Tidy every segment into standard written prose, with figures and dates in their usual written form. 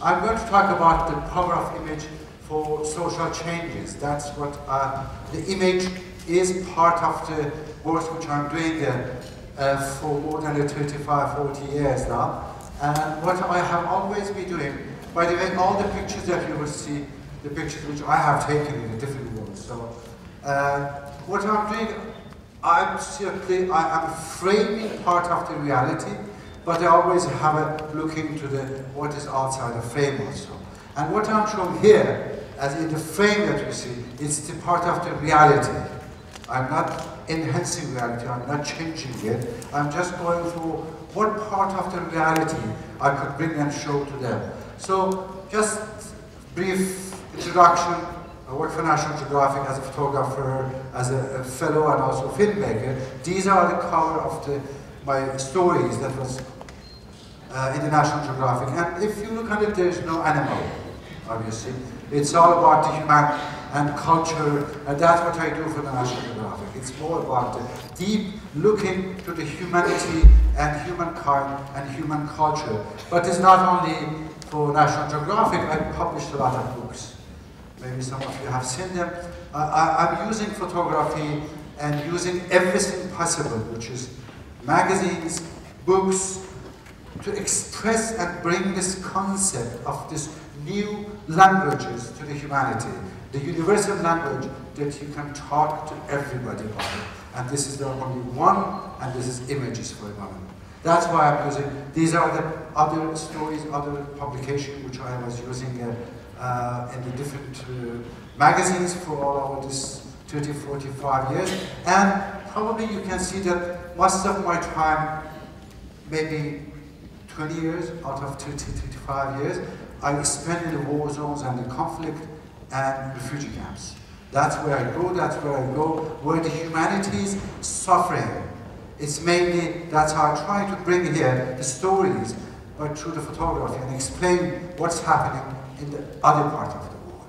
I'm going to talk about the power of image for social changes. That's what the image is part of the work which I'm doing for more than 35, 40 years now. And what I have always been doing, by the way, all the pictures that you will see, the pictures which I have taken in the different worlds. So what I'm doing, I'm framing part of the reality, but I always have a look into what is outside the frame also. And what I'm showing here, as in the frame that you see, is the part of the reality. I'm not enhancing reality, I'm not changing it. I'm just going through what part of the reality I could bring and show to them. So, just brief introduction. I work for National Geographic as a photographer, as a fellow and also filmmaker. These are the cover of my stories that was in the National Geographic. And if you look at it, there's no animal, obviously. It's all about the human and culture, and that's what I do for the National Geographic. It's more about the deep looking to the humanity and humankind and human culture. But it's not only for National Geographic. I published a lot of books. Maybe some of you have seen them. I'm using photography and using everything possible, which is magazines, books, to express and bring this concept of this new languages to the humanity, the universal language that you can talk to everybody about it. And this is the only one, and this is images for a moment. That's why I'm using, these are the other stories, other publications which I was using in the different magazines for all over this 30, 45 years. And probably you can see that most of my time, maybe 20 years out of 30, 35 years, I spend in the war zones and the conflict and refugee camps. That's where I go, where the humanity is suffering. It's mainly, that's how I try to bring here the stories, but through the photography, and explain what's happening in the other part of the world.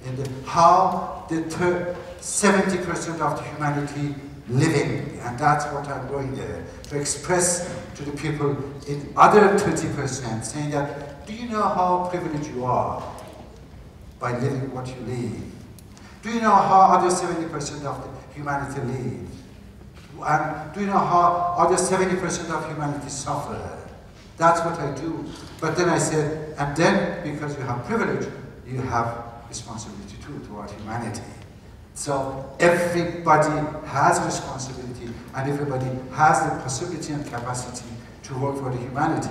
In how the 70% of the humanity living, and that's what I'm going there, to express to the people in other 30%, saying that, do you know how privileged you are by living what you live? Do you know how other 70% of the humanity live? And do you know how other 70% of humanity suffer? That's what I do. But then I said, and then because you have privilege, you have responsibility too toward humanity. So everybody has responsibility, and everybody has the possibility and capacity to work for the humanity.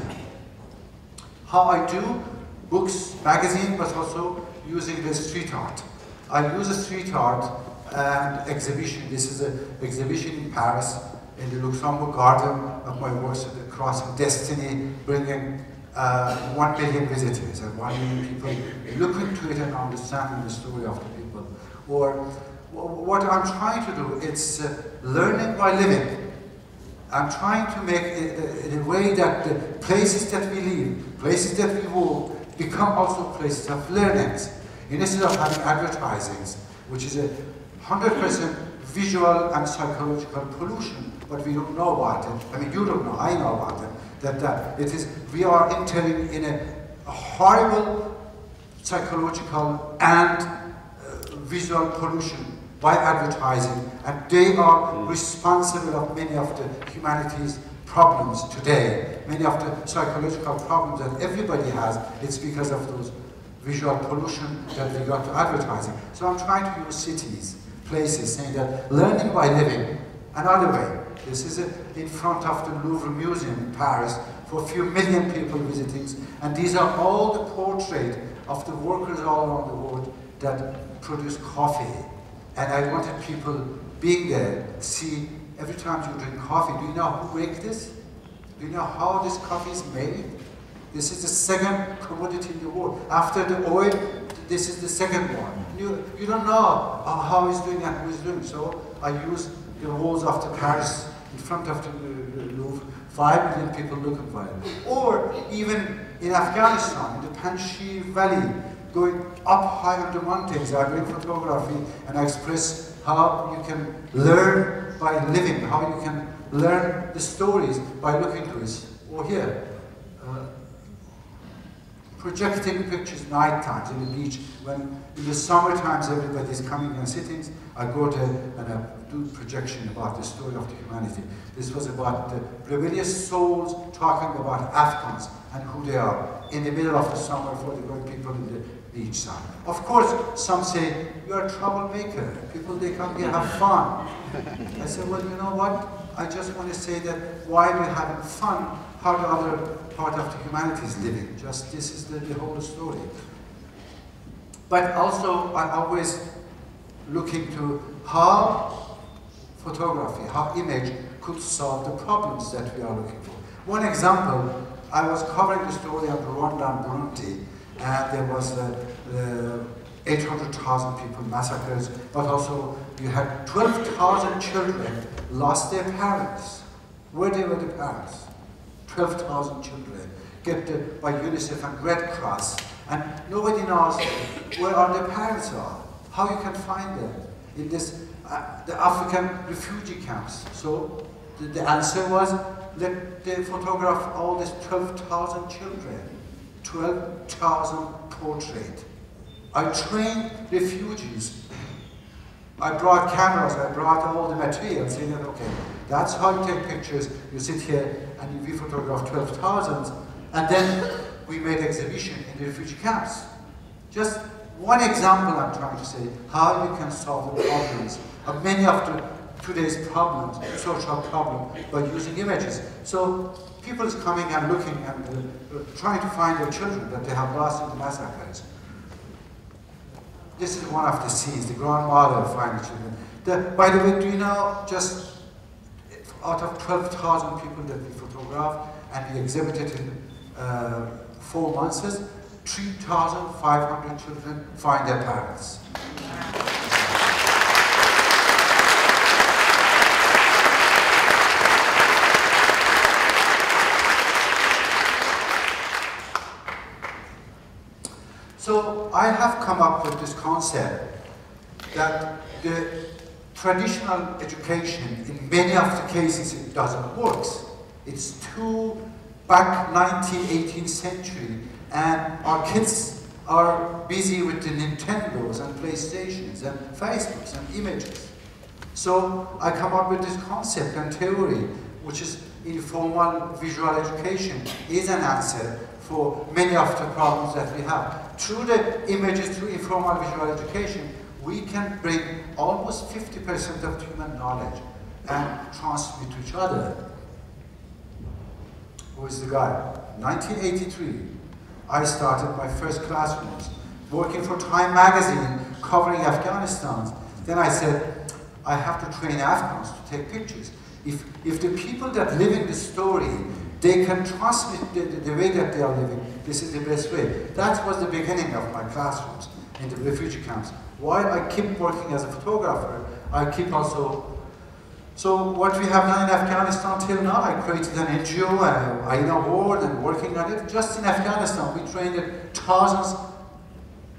How I do books, magazine, but also using the street art. I use a street art and exhibition. This is an exhibition in Paris, in the Luxembourg Garden of my works, The Crossing Destiny, bringing 1 million visitors and 1 million people look into it and understanding the story of the people. Or what I'm trying to do, it's learning by living. I'm trying to make it in a way that the places that we live, places that we walk, become also places of learnings. Instead of having advertisings, which is a 100% visual and psychological pollution, but we don't know about it. I mean, you don't know, I know about it. That it is, we are entering in a horrible psychological and visual pollution by advertising, and they are responsible of many of the humanity's problems today. Many of the psychological problems that everybody has, it's because of those visual pollution that we got to advertising. So I'm trying to use cities, places, saying that learning by living. Another way, this is in front of the Louvre Museum in Paris for a few million people visiting, and these are all the portraits of the workers all around the world that produce coffee. And I wanted people being there, see every time you drink coffee, do you know who makes this? Do you know how this coffee is made? This is the second commodity in the world. After the oil, this is the second one. You don't know how he's doing and who is doing. So I use the walls of the Paris in front of the Louvre. 5 million people looking for it. Or even in Afghanistan, in the Panjshir Valley, going up high on the mountains, I bring photography and I express how you can learn by living, how you can learn the stories by looking to it. Or here, projecting pictures night times in the beach. When in the summer times everybody's coming and sittings, I go to and I do projection about the story of the humanity. This was about the rebellious souls talking about Afghans and who they are in the middle of the summer for the good people in the beach side. Of course, some say, you're a troublemaker. People, they come here, have fun. I said, well, you know what? I just want to say that while we're having fun, how the other part of the humanity is living. Just this is the whole story. But also, I always look into how photography, how image could solve the problems that we are looking for. One example, I was covering the story of Rwanda and Burundi, and there was 800,000 people massacred, but also you had 12,000 children lost their parents. Where they were the parents? 12,000 children get by UNICEF and Red Cross, and nobody knows where are their parents are, how you can find them in this the African refugee camps. So the answer was, let they photograph all these 12,000 children, 12,000 portraits. I trained refugees. I brought cameras, I brought all the materials, saying that, okay, that's how you take pictures. You sit here and we photograph 12,000, and then we made exhibition in the refugee camps. Just one example I'm trying to say, how you can solve the problems of many of today's problems, social problems, by using images. So people is coming and looking and trying to find their children that they have lost in the massacres. This is one of the scenes, the grandmother finding children. By the way, do you know, just out of 12,000 people that we photographed and we exhibited in 4 months, 3,500 children find their parents. So I have come up with this concept that the traditional education, in many of the cases, it doesn't work. It's too back 19th, 18th century, and our kids are busy with the Nintendos and PlayStations and Facebooks and images. So I come up with this concept and theory, which is informal visual education, is an answer for many of the problems that we have. Through the images, through informal visual education, we can bring almost 50% of human knowledge and transmit to each other. Who is the guy? 1983, I started my first classrooms, working for Time magazine, covering Afghanistan. Then I said, I have to train Afghans to take pictures. If the people that live in the story, they can transmit the way that they are living, this is the best way. That was the beginning of my classrooms in the refugee camps. While I keep working as a photographer, I keep also. So what we have done in Afghanistan till now, I created an NGO, an award, and working on it. Just in Afghanistan, we trained thousands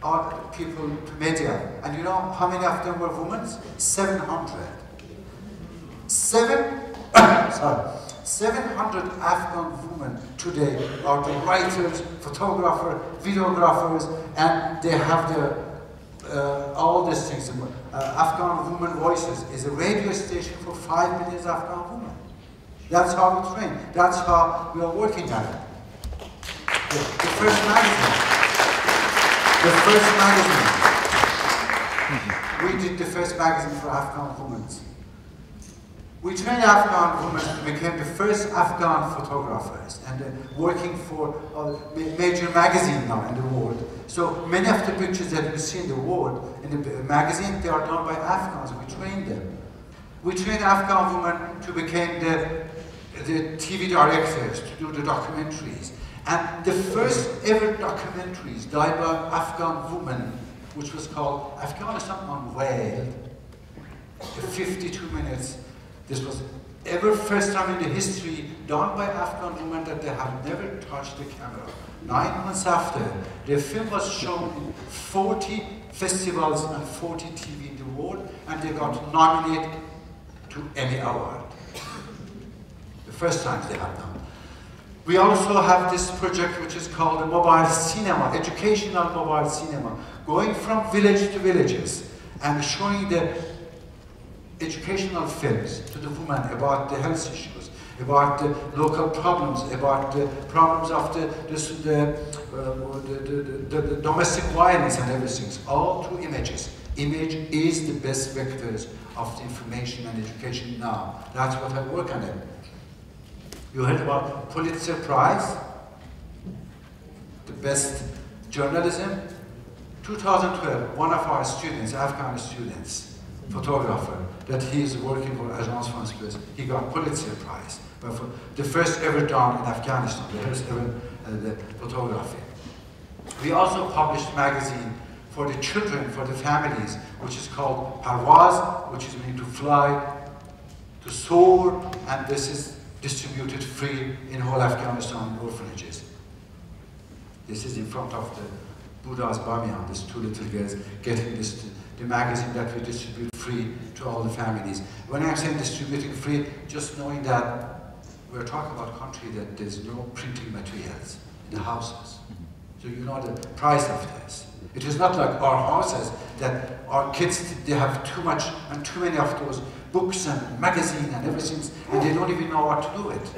of people to media. And you know how many of them were women? 700. 700 Afghan women today are the writers, photographers, videographers, and they have the all these things. Afghan Women Voices is a radio station for 5 million Afghan women. That's how we train. That's how we are working on it. The first magazine. We did the first magazine for Afghan women. We trained Afghan women to become the first Afghan photographers and working for a major magazine now in the world. So many of the pictures that you see in the world, in the magazine, they are done by Afghans. We trained them. We trained Afghan women to become the TV directors, to do the documentaries. And the first ever documentaries done by Afghan women, which was called Afghanistan Unveiled, 52 minutes. This was ever first time in the history done by Afghan women that they have never touched the camera. 9 months after, the film was shown in 40 festivals and 40 TV in the world, and they got nominated to Emmy Award. The first time they had done. We also have this project which is called the mobile cinema, educational mobile cinema, going from village to villages and showing the educational films to the women about the health issues, about the local problems, about the problems of the domestic violence and everything, all through images. Image is the best vectors of the information and education now. That's what I work on it. You heard about Pulitzer Prize, the best journalism. 2012, one of our students, Afghan students, photographer, that he is working for Agence France-Presse, he got Pulitzer Prize. But for the first ever done in Afghanistan, the first ever the photography. We also published a magazine for the children, for the families, which is called Parwaz, which is meaning to fly, to soar, and this is distributed free in whole Afghanistan orphanages. This is in front of the Buddha's Bamiyan, these two little girls getting this, the magazine that we distribute free to all the families. When I'm saying distributing free, just knowing that we're talking about a country that there's no printing materials in the houses. So you know the price of this. It is not like our houses that our kids, they have too much and too many of those books and magazines and everything, and they don't even know what to do with.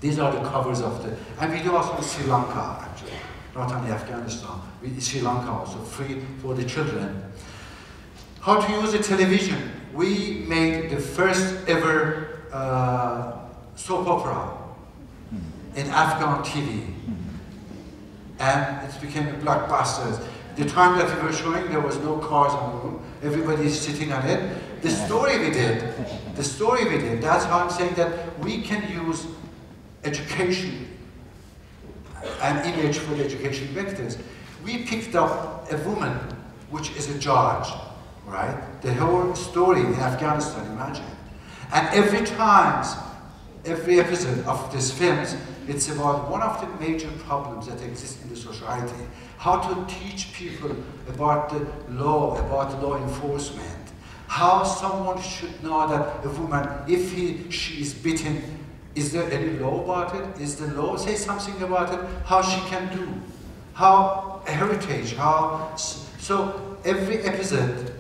These are the covers of the, and we do also in Sri Lanka actually, not only Afghanistan, Sri Lanka also, free for the children. How to use a television. We made the first ever soap opera in Afghan TV. And it became a blockbuster. The time that we were showing, there was no cars on the room. Everybody is sitting on it. The story we did, that's how I'm saying that we can use education and image for the education vectors. We picked up a woman, which is a judge, right? The whole story in Afghanistan, imagine. And every episode of these films, it's about one of the major problems that exist in the society. How to teach people about the law enforcement. How someone should know that a woman, if she is beaten, is there any law about it? Is the law say something about it? How she can do? How heritage, how... So every episode,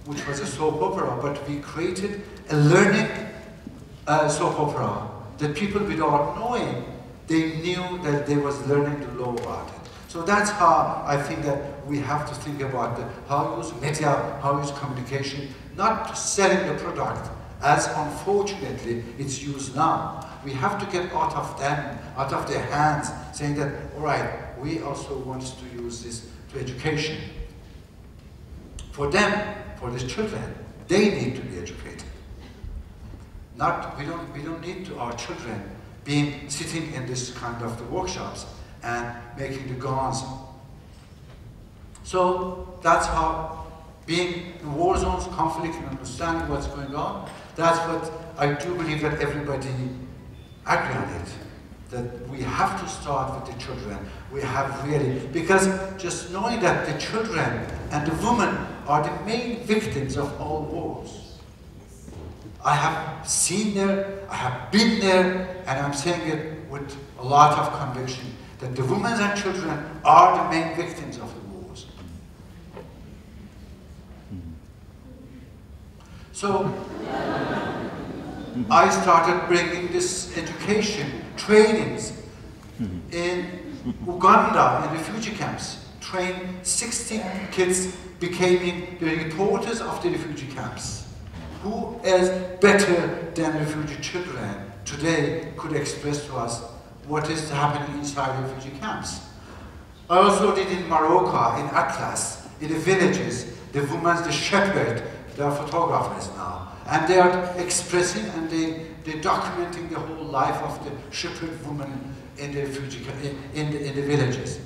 which was a soap opera, but we created a learning soap opera that people without knowing, they knew that they was learning the law about it. So that's how I think that we have to think about how use media, how use communication, not selling the product, as unfortunately it's used now. We have to get out of them, out of their hands, saying that, all right, we also want to use this to education. For them, for these children, they need to be educated. We don't need to, our children being sitting in this kind of the workshops and making the guns. So that's how being in war zones, conflict, and understanding what's going on, that's what I do believe that everybody agree on it. That we have to start with the children. We have really, because just knowing that the children and the women are the main victims of all wars. I have seen there, I have been there, and I'm saying it with a lot of conviction, that the women and children are the main victims of the wars. So, I started bringing this education, trainings in Uganda, in refugee camps, trained 60 kids becoming the reporters of the refugee camps. Who is better than refugee children today could express to us what is happening inside refugee camps? I also did in Morocco, in Atlas, in the villages, the women, the shepherd, they are photographers now. And they are expressing and they're documenting the whole life of the shepherd woman in the refugee in the villages.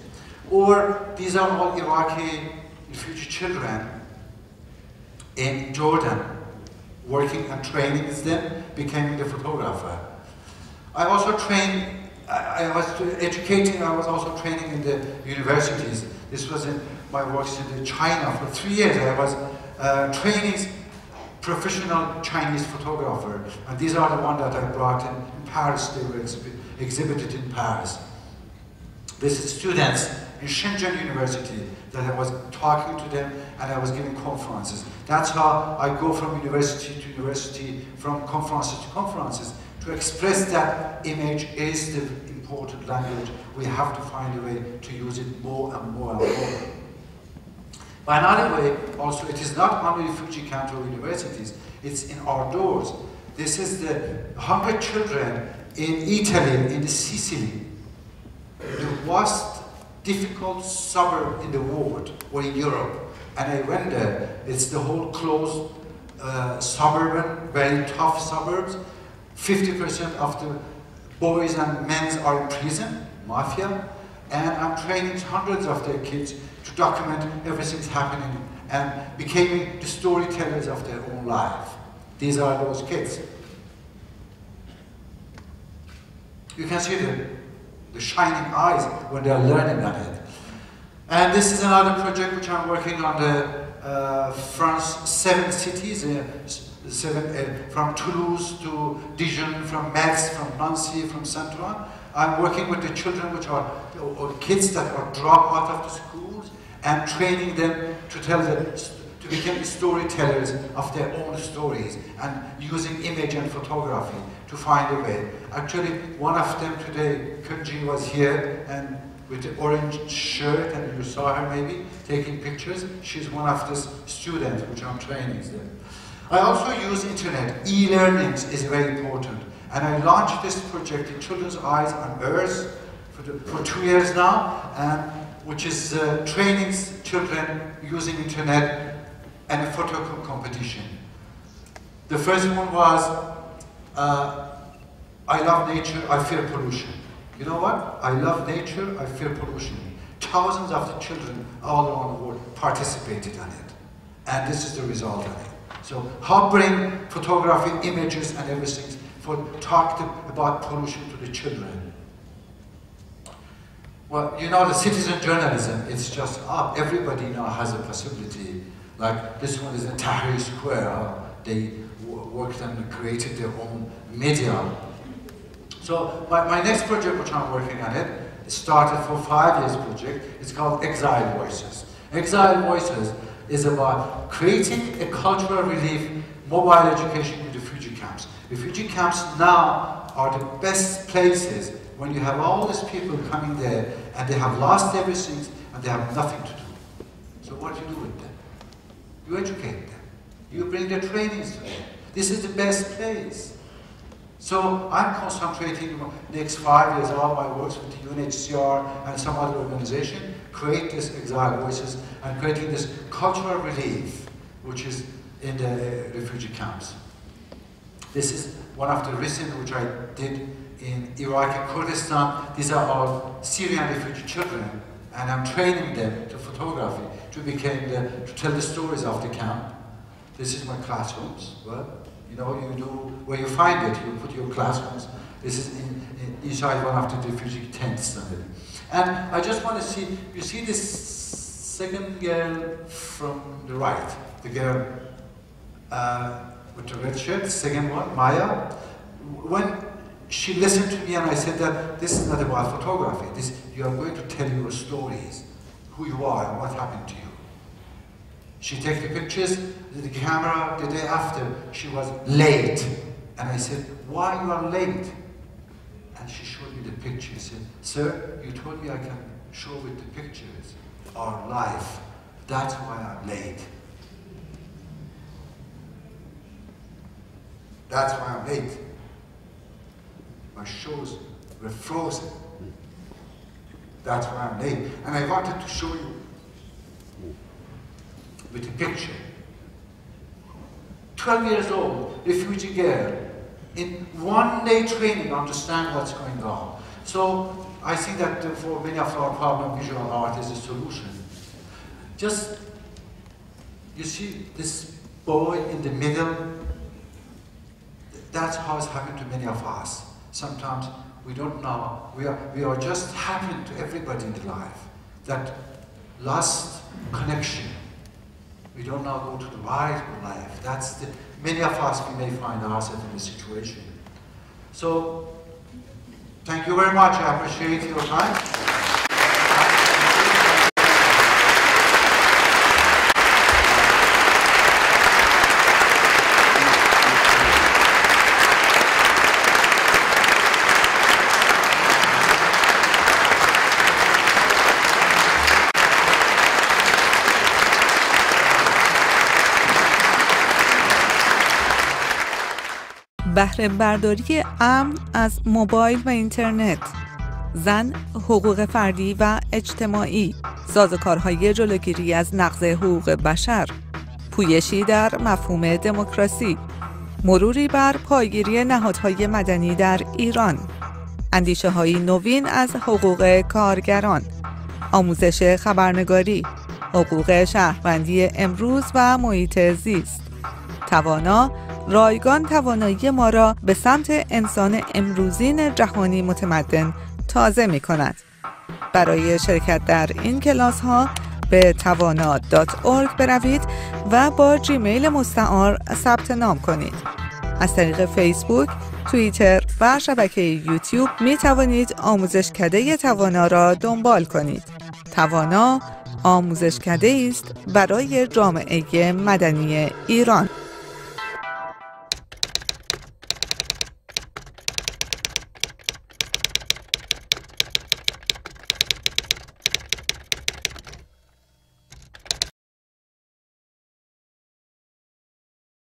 Or these are all Iraqi refugee children in Jordan, working and training with them, becoming the photographer. I also trained, I was educating, I was also training in the universities. This was in my works in China for 3 years. I was training professional Chinese photographer, and these are the ones that I brought in Paris. They were exhibited in Paris. This is students in Shenzhen University that I was talking to them and I was giving conferences. That's how I go from university to university, from conferences to conferences, to express that image is the important language. We have to find a way to use it more and more and more. By another way, also, it is not only refugee camps or universities, it's in our doors. This is the 100 children in Italy, in Sicily, the worst difficult suburb in the world, or in Europe. And I went there. It's the whole closed suburban, very tough suburbs. 50% of the boys and men are in prison, mafia, and I'm training hundreds of their kids to document everything's happening and becoming the storytellers of their own life. These are those kids. You can see the shining eyes when they're learning on it. And this is another project which I'm working on the France 7 cities, from Toulouse to Dijon, from Metz, from Nancy, from Saint-Ouen. I'm working with the children which are, or kids that are dropped out of the schools and training them to to become storytellers of their own stories and using image and photography to find a way. Actually, one of them today, Kunji, was here and with the orange shirt, and you saw her maybe taking pictures. She's one of the students which I'm training there. I also use internet. E-learnings is very important. And I launched this project in Children's Eyes on Earth for 2 years now, and which is training children using internet and a photo competition. The first one was, I love nature, I fear pollution. You know what? I love nature, I fear pollution. Thousands of the children all around the world participated on it. And this is the result of it. So how bring photography, images and everything for talk about pollution to the children? Well, you know, the citizen journalism, it's just up. Everybody now has a possibility. Like this one is in Tahrir Square. They worked and created their own media. So my next project, which I'm working on it started for 5 years project. It's called Exile Voices. Exile Voices is about creating a cultural relief mobile education in refugee camps. Refugee camps now are the best places when you have all these people coming there and they have lost everything and they have nothing to do. So what do you do with them? You educate them. You bring the trainings to them. This is the best place. So I'm concentrating on the next 5 years, all my works with the UNHCR and some other organization, create this Exile Voices and creating this cultural relief, which is in the refugee camps. This is one of the recent which I did in Iraq and Kurdistan. These are all Syrian refugee children, and I'm training them to photography to tell the stories of the camp. This is my classrooms. Well, you know, you do where you find it. You put your classrooms. This is inside one of the refugee tents. And I just want to see. You see this second girl from the right, the girl with the red shirt, the second one, Maya. When she listened to me and I said that this is not about photography. You are going to tell your stories, who you are and what happened to you. She took the pictures, the camera, the day after, she was late. And I said, why you are late? And she showed me the pictures. She said, sir, you told me I can show with the pictures our life. That's why I'm late. That's why I'm late. My shows were frozen. That's why I'm late. And I wanted to show you with a picture. 12 years old, refugee girl, in 1 day training, understand what's going on. So I think that for many of our problems, visual art is a solution. Just, you see this boy in the middle, that's how it's happened to many of us. Sometimes we don't know, we are just happening to everybody in the life, that lost connection We don't now go to the right of life. That's the, many of us, we may find ourselves in this situation. So, thank you very much. I appreciate your time. بهره برداری امن از موبایل و اینترنت، زن، حقوق فردی و اجتماعی، سازوکارهای جلوگیری از نقض حقوق بشر، پویشی در مفهوم دموکراسی، مروری بر پایگیری نهادهای مدنی در ایران، اندیشه‌های نوین از حقوق کارگران، آموزش خبرنگاری، حقوق شهروندی امروز و محیط زیست. توانا رایگان توانایی ما را به سمت انسان امروزین جهانی متمدن تازه می کند. برای شرکت در این کلاس ها به tawana.org بروید و با جیمیل مستعار ثبت نام کنید. از طریق فیسبوک، توییتر و شبکه یوتیوب می توانید آموزشکده توانا را دنبال کنید. توانا آموزشکده است برای جامعه مدنی ایران.